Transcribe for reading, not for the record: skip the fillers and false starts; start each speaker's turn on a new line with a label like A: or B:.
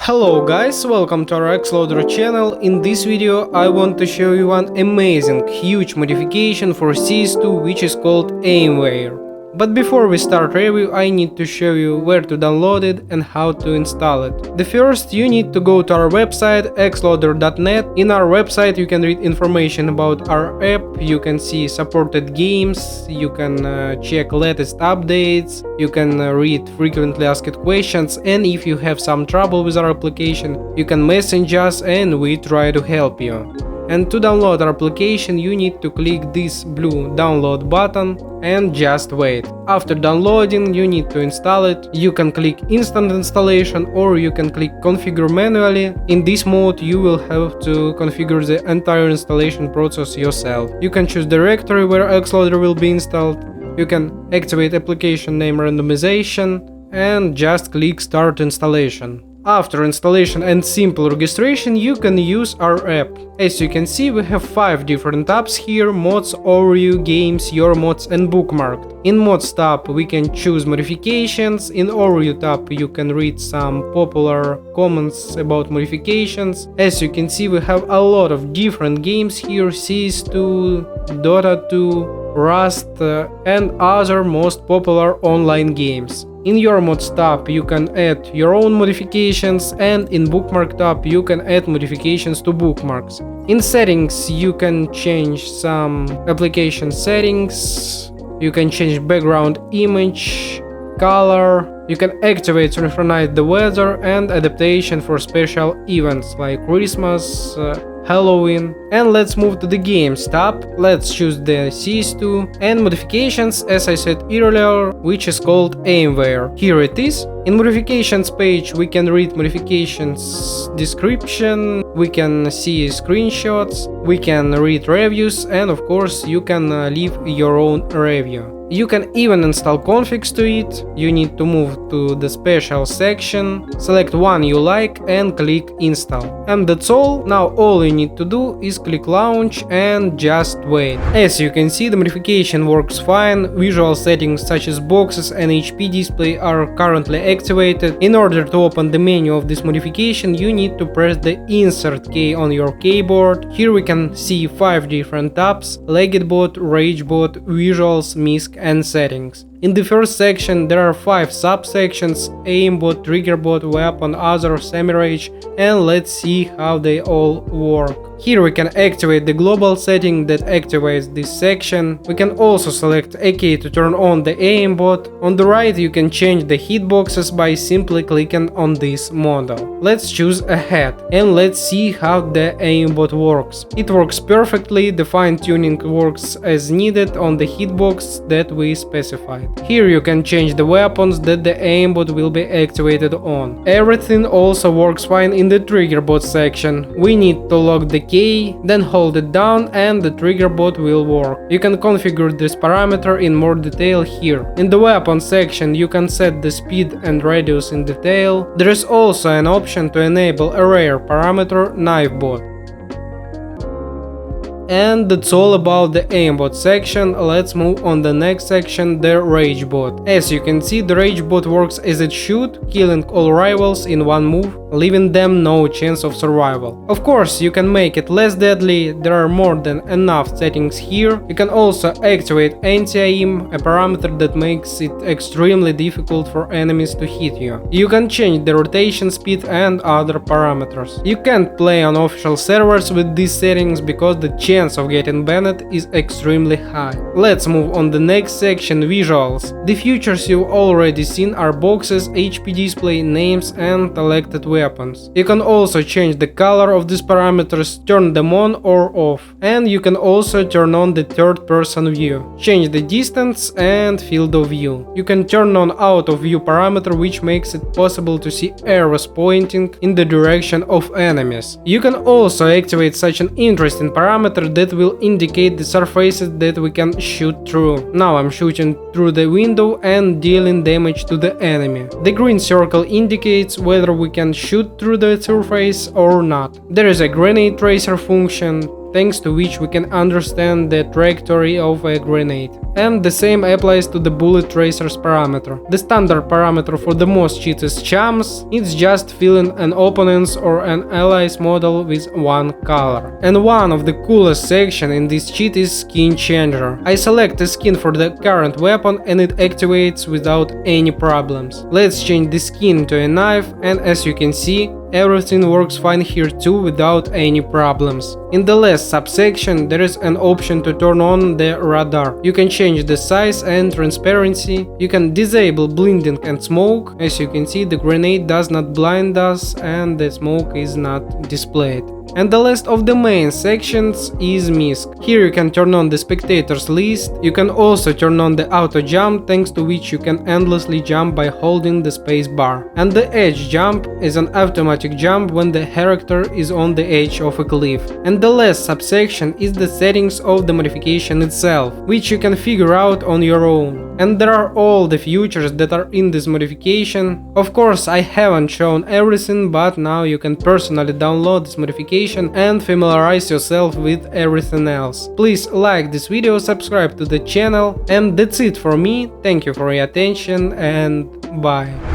A: Hello guys, welcome to our ExLoader channel. In this video I want to show you one amazing, huge modification for CS2 which is called Newyear. But before we start review, I need to show you where to download it and how to install it. The first, you need to go to our website exloader.net. In our website you can read information about our app, you can see supported games, you can check latest updates, you can read frequently asked questions, and if you have some trouble with our application, you can message us and we try to help you. And to download our application you need to click this blue download button and just wait. After downloading you need to install it. You can click instant installation or you can click configure manually. In this mode you will have to configure the entire installation process yourself. You can choose directory where ExLoader will be installed. You can activate application name randomization and just click start installation. After installation and simple registration you can use our app. As you can see we have 5 different tabs here: mods, overview, games, your mods and bookmarked. In mods tab we can choose modifications. In overview tab you can read some popular comments about modifications. As you can see we have a lot of different games here: CS2, Dota 2, Rust and other most popular online games. In your mods tab you can add your own modifications, and in bookmark tab you can add modifications to bookmarks. In settings you can change some application settings, you can change background image, color, you can activate synchronize the weather and adaptation for special events like Christmas, Halloween. And let's move to the games tab. Let's choose the CS2 and modifications, as I said earlier, which is called Newyear. Here it is. In modifications page we can read modifications description, we can see screenshots, we can read reviews, and of course you can leave your own review. You can even install configs to it. You need to move to the special section, select one you like and click install. And that's all. Now all you need to do is click launch and just wait. As you can see the modification works fine. Visual settings such as boxes and HP display are currently activated. In order to open the menu of this modification you need to press the insert key on your keyboard. Here we can see 5 different tabs: LegitBot, RageBot, Visuals, Misc and Settings. In the first section there are 5 subsections: aimbot, triggerbot, weapon, other, semi-rage, and let's see how they all work. Here we can activate the global setting that activates this section. We can also select a key to turn on the aimbot. On the right you can change the hitboxes by simply clicking on this model. Let's choose a head and let's see how the aimbot works. It works perfectly, the fine-tuning works as needed on the hitbox that we specified. Here you can change the weapons that the aimbot will be activated on. Everything also works fine in the triggerbot section. We need to lock the key, then hold it down and the triggerbot will work. You can configure this parameter in more detail here. In the weapon section you can set the speed and radius in detail. There is also an option to enable a rare parameter, KnifeBot. And that's all about the aimbot section. Let's move on the next section, the RageBot. As you can see the RageBot works as it should, killing all rivals in one move, leaving them no chance of survival. Of course you can make it less deadly, there are more than enough settings here. You can also activate anti-aim, a parameter that makes it extremely difficult for enemies to hit you. You can change the rotation speed and other parameters. You can't play on official servers with these settings because the chance of getting banned is extremely high. Let's move on the next section, visuals. The features you've already seen are boxes, HP display, names and selected weapons. You can also change the color of these parameters, turn them on or off, and you can also turn on the third person view, change the distance and field of view. You can turn on out of view parameter, which makes it possible to see arrows pointing in the direction of enemies. You can also activate such an interesting parameter that will indicate the surfaces that we can shoot through. Now I'm shooting through the window and dealing damage to the enemy. The green circle indicates whether we can shoot through the surface or not. There is a grenade tracer function, thanks to which we can understand the trajectory of a grenade. And the same applies to the bullet tracers parameter. The standard parameter for the most cheats is chums, it's just filling an opponent's or an ally's model with one color. And one of the coolest section in this cheat is skin changer. I select a skin for the current weapon and it activates without any problems. Let's change the skin to a knife, and as you can see, everything works fine here too without any problems. In the last subsection there is an option to turn on the radar. You can change the size and transparency. You can disable blinding and smoke. As you can see, the grenade does not blind us and the smoke is not displayed. And the last of the main sections is Misc. Here you can turn on the spectators list. You can also turn on the auto jump, thanks to which you can endlessly jump by holding the space bar. And the edge jump is an automatic jump when the character is on the edge of a cliff. And the last subsection is the settings of the modification itself, which you can figure out on your own. And there are all the features that are in this modification. Of course, I haven't shown everything, but now you can personally download this modification and familiarize yourself with everything else. Please like this video, subscribe to the channel, and that's it for me. Thank you for your attention and bye.